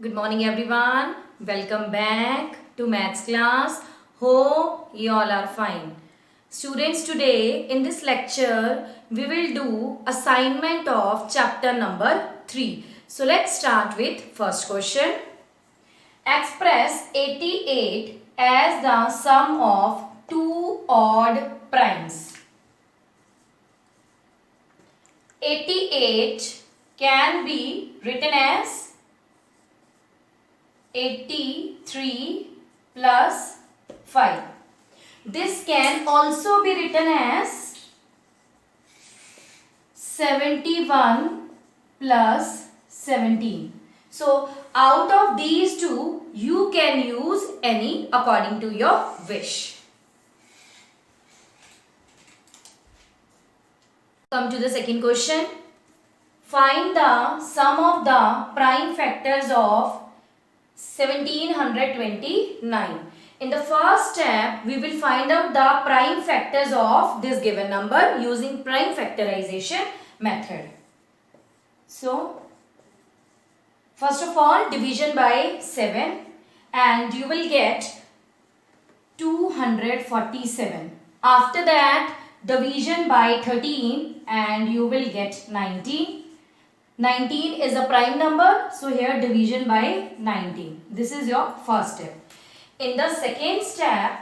Good morning everyone. Welcome back to maths class. Hope you all are fine. Students, today in this lecture we will do assignment of chapter number 3. So let's start with first question. Express 88 as the sum of two odd primes. 88 can be written as 83 plus 5. This can also be written as 71 plus 17. So out of these two, you can use any according to your wish. Come to the second question. Find the sum of the prime factors of 1729. In the first step, we will find out the prime factors of this given number using prime factorization method. So, first of all, division by 7 and you will get 247. After that, division by 13 and you will get 19. 19 is a prime number, so here division by 19. This is your first step. In the second step,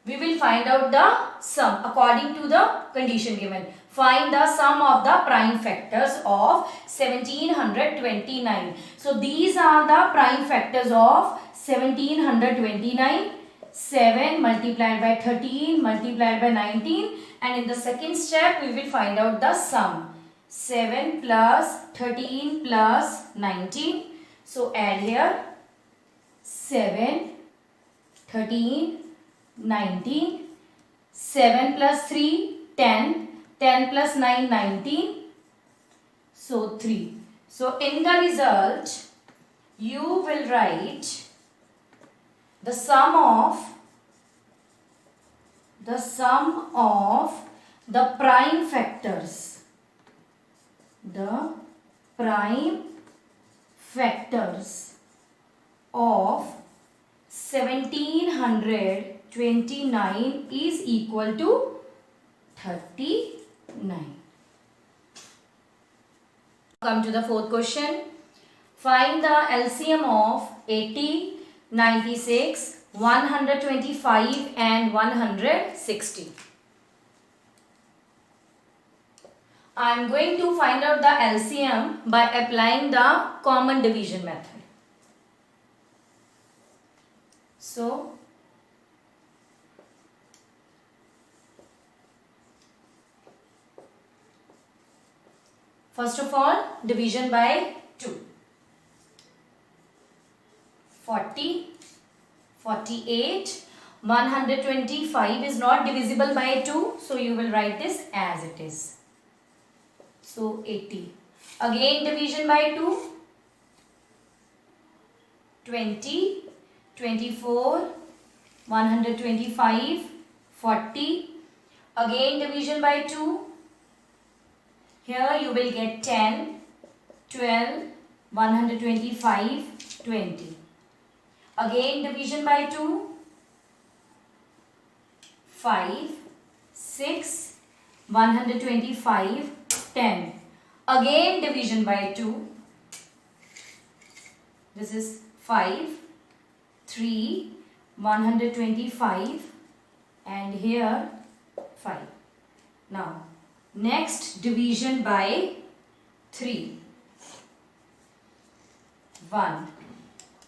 we will find out the sum according to the condition given. Find the sum of the prime factors of 1729. So these are the prime factors of 1729. 7 multiplied by 13 multiplied by 19, and in the second step we will find out the sum. 7 plus 13 plus 19. So add here 7, 13, 19. 7 plus 3, 10. 10 plus 9, 19. So 3. So in the result, you will write the sum of the prime factors. The prime factors of 1729 is equal to 39. Come to the fourth question. Find the LCM of 80, 96, 125 and 160. I am going to find out the LCM by applying the common division method. So, first of all, division by 2. 40, 48, 125 is not divisible by 2, so you will write this as it is. So 80. Again division by 2. 20, 24, 125, 40. Again division by 2. Here you will get 10, 12, 125, 20. Again division by 2, 5, 6, 125, 10. Again division by 2, this is 5, 3, 125 and here 5. Now next division by 3, 1.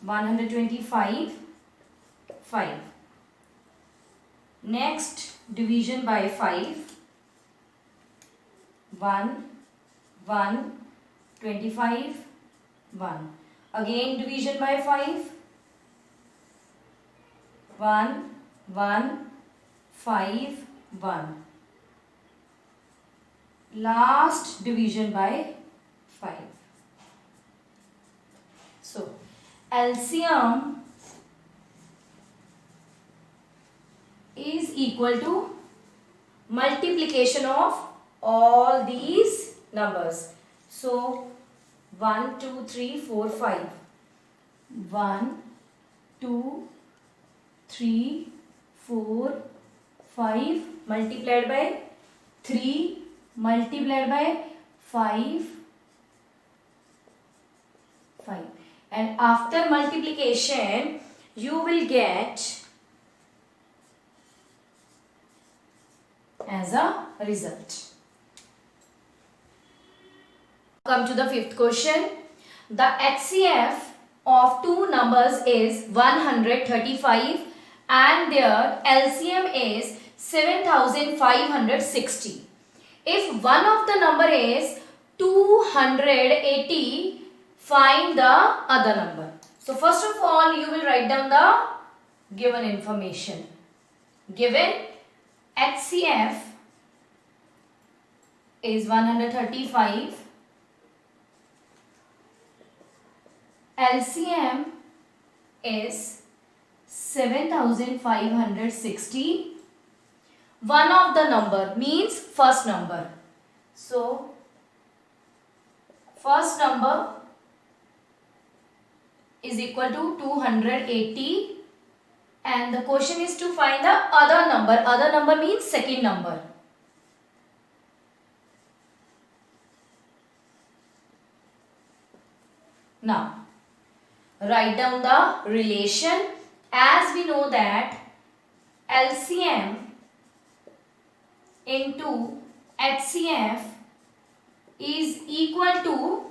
125, 5. Next division by 5, 1, 1, 25, 1. Again division by 5, 1, 1, 5, 1. Last division by 5. So LCM is equal to multiplication of all these numbers. So 1, 2, 3, 4, 5. 1, 2, 3, 4, 5 multiplied by 3 multiplied by 5, 5. And after multiplication, you will get as a result. Come to the fifth question. The HCF of two numbers is 135 and their LCM is 7560. If one of the number is 280, find the other number. So first of all, you will write down the given information. Given HCF is 135, LCM is 7560. One of the number means first number. So first number is equal to 280 and the question is to find the other number. Other number means second number. Now write down the relation. As we know that LCM into HCF is equal to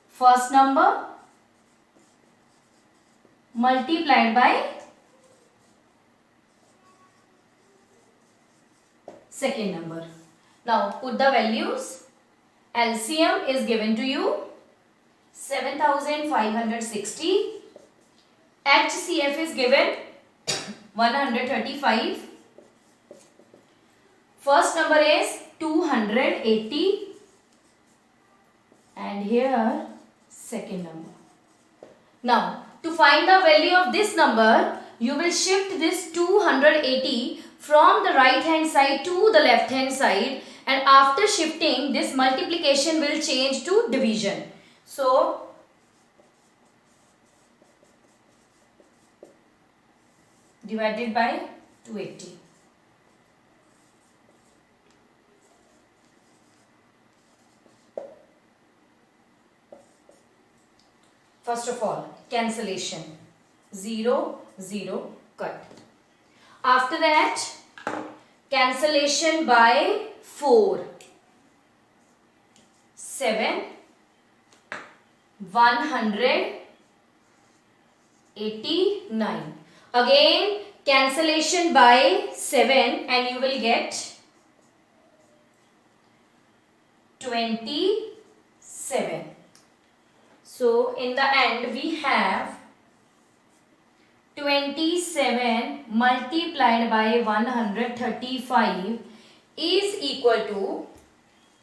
first number multiplied by second number. Now put the values. LCM is given to you 7560. HCF is given 135. First number is 280 and here second number. Now to find the value of this number, you will shift this 280 from the right hand side to the left hand side, and after shifting this multiplication will change to division. So divided by 280. First of all, cancellation. 0, 0, cut. After that, cancellation by 4. 7, 189. Again, cancellation by 7 and you will get 27. So in the end we have 27 multiplied by 135 is equal to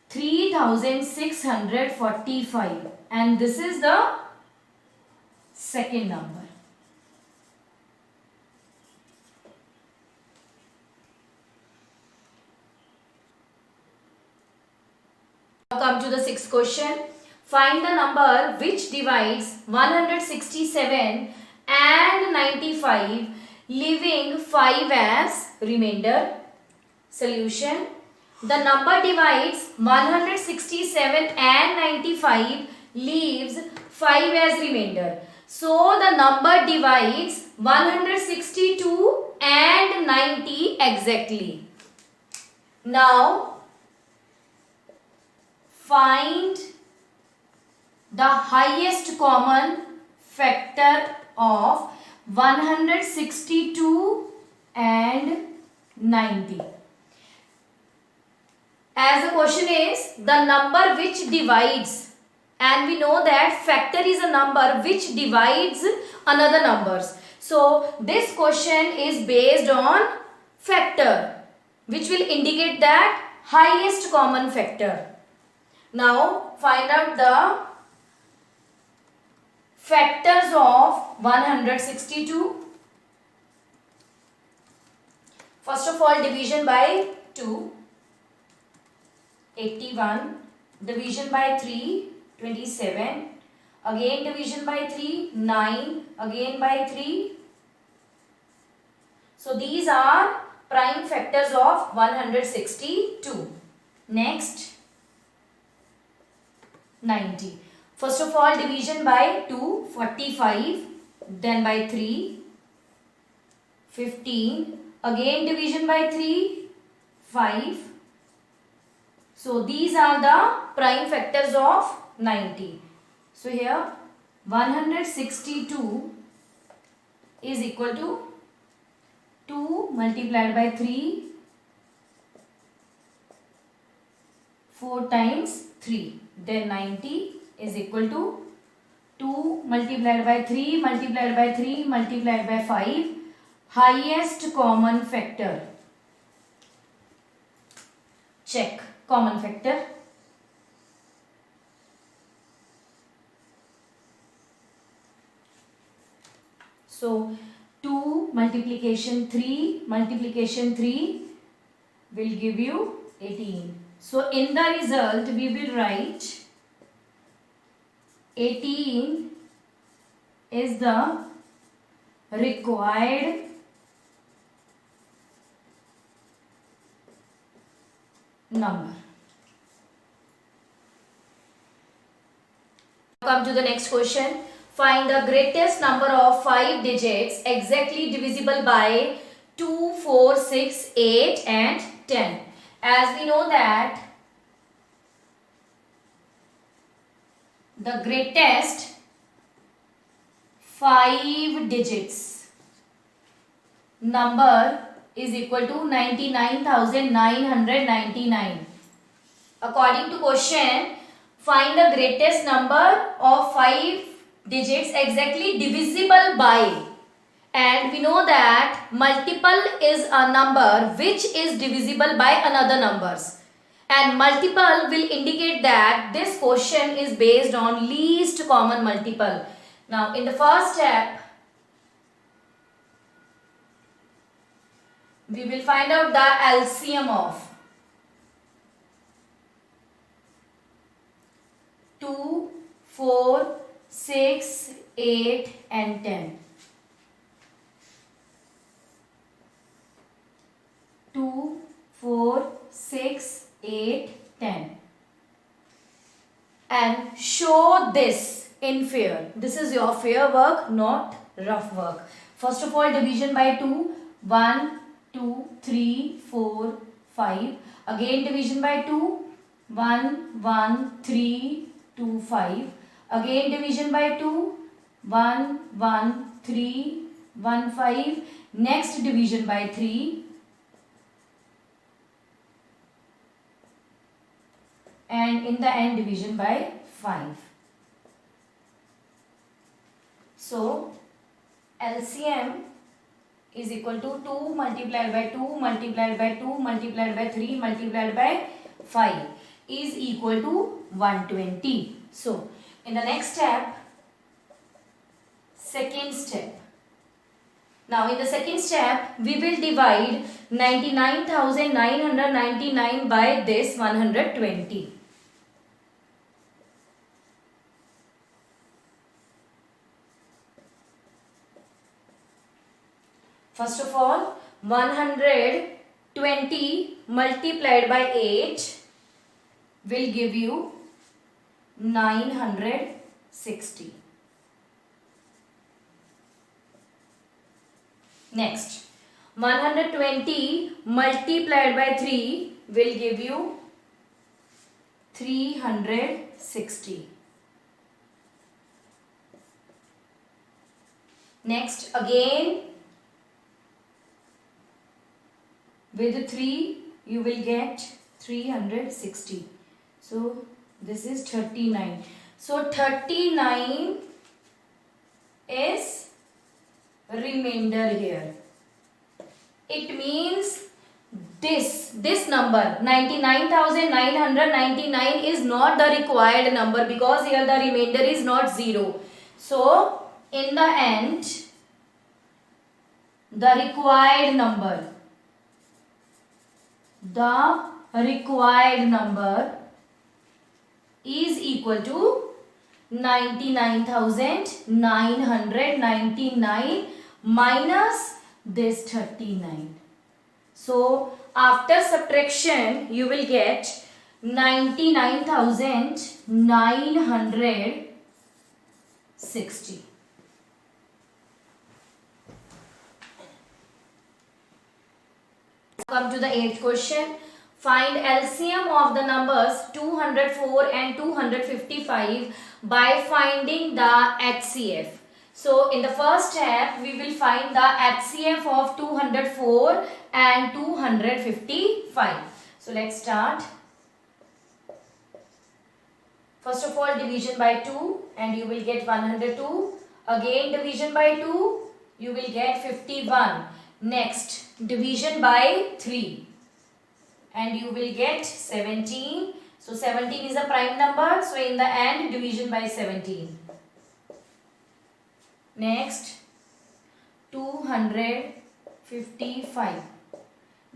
3645 and this is the second number. Now come to the sixth question. Find the number which divides 167 and 95, leaving 5 as remainder. Solution. The number divides 167 and 95, leaves 5 as remainder. So the number divides 162 and 90 exactly. Now find the highest common factor of 162 and 90. As the question is the number which divides, and we know that factor is a number which divides another numbers. So this question is based on factor, which will indicate that highest common factor. Now find out the factors of 162. First of all, division by 2, 81, division by 3, 27. Again division by 3, 9. Again by 3. So these are prime factors of 162. Next, 90. First of all, division by 2, 45. Then by 3, 15. Again division by 3, 5. So these are the prime factors of 90. So here 162 is equal to 2 multiplied by 3, 4 times 3. Then 90 is equal to 2 multiplied by 3 multiplied by 3 multiplied by 5. Highest common factor. Check common factor. So 2 multiplication 3 multiplication 3 will give you 18. So in the result we will write 18 is the required number. Come to the next question. Find the greatest number of 5 digits exactly divisible by 2, 4, 6, 8 and 10. As we know that the greatest 5 digits number is equal to 99,999. According to question, find the greatest number of 5 digits exactly divisible by, and we know that multiple is a number which is divisible by another numbers, and multiple will indicate that this question is based on least common multiple. Now in the first step we will find out the LCM of 2, 4, 6, 8 and 10. 2, 4, 6, 8, 10. And show this in fair. This is your fair work, not rough work. First of all, division by 2. 1, 2, 3, 4, 5. Again division by 2. 1, 1, 3, 2, 5. Again division by 2. 1, 1, 3, 1, 5. Next division by 3. And in the end division by 5. So LCM is equal to 2 multiplied by 2 multiplied by 2 multiplied by 3 multiplied by 5 is equal to 120. So in the next step, second step. Now in the second step, we will divide 99,999 by this 120. First of all, 120 multiplied by 8 will give you 960. Next, 120 multiplied by 3 will give you 360. Next, again with 3 you will get 360. So this is 39. So 39 is remainder here. It means this number 99,999 is not the required number, because here the remainder is not 0. So in the end, the required number is equal to 99,999 minus this 39. So after subtraction you will get 99,960. Come to the 8th question. Find LCM of the numbers 204 and 255 by finding the HCF. So in the first step we will find the HCF of 204 and 255. So let's start. First of all, division by 2 and you will get 102. Again division by 2, you will get 51. Next, division by 3 and you will get 17. So 17 is a prime number. So in the end, division by 17. Next, 255.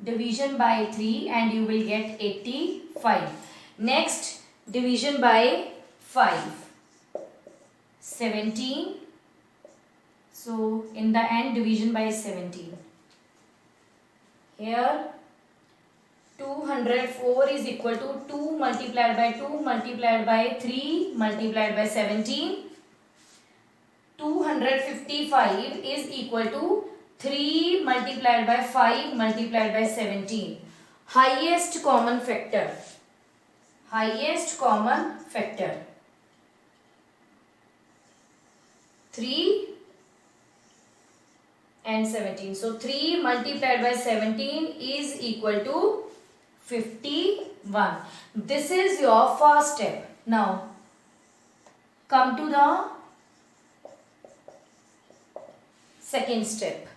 Division by 3 and you will get 85. Next, division by 5. 17. So in the end, division by 17. Here 204 is equal to 2 multiplied by 2 multiplied by 3 multiplied by 17. 255 is equal to 3 multiplied by 5 multiplied by 17. Highest common factor. Highest common factor. 3 and 17. So 3 multiplied by 17 is equal to 51. This is your first step. Now come to the second step.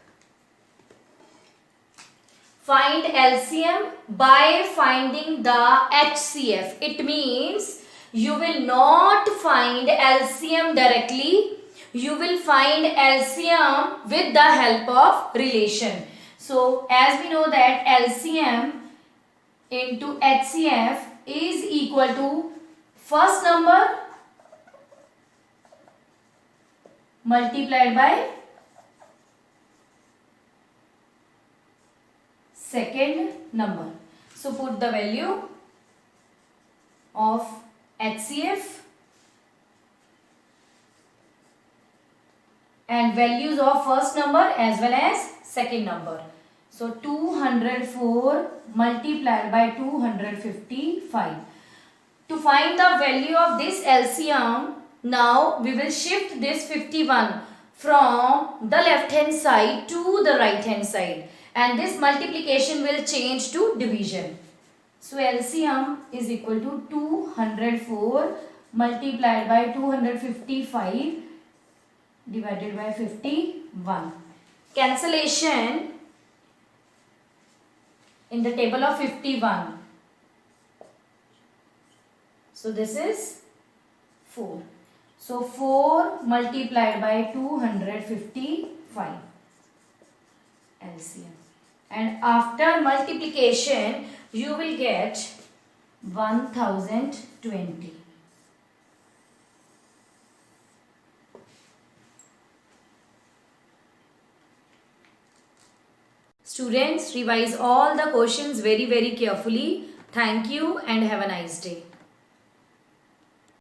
Find LCM by finding the HCF. It means you will not find LCM directly. You will find LCM with the help of relation. So as we know that LCM into HCF is equal to first number multiplied by second number. So put the value of HCF and values of first number as well as second number. So 204 multiplied by 255. To find the value of this LCM, now we will shift this 51 from the left hand side to the right hand side, and this multiplication will change to division. So LCM is equal to 204 multiplied by 255 divided by 51. Cancellation in the table of 51. So this is 4. So 4 multiplied by 255 LCM. And after multiplication you will get 1020. Students, revise all the questions very carefully. Thank you and have a nice day.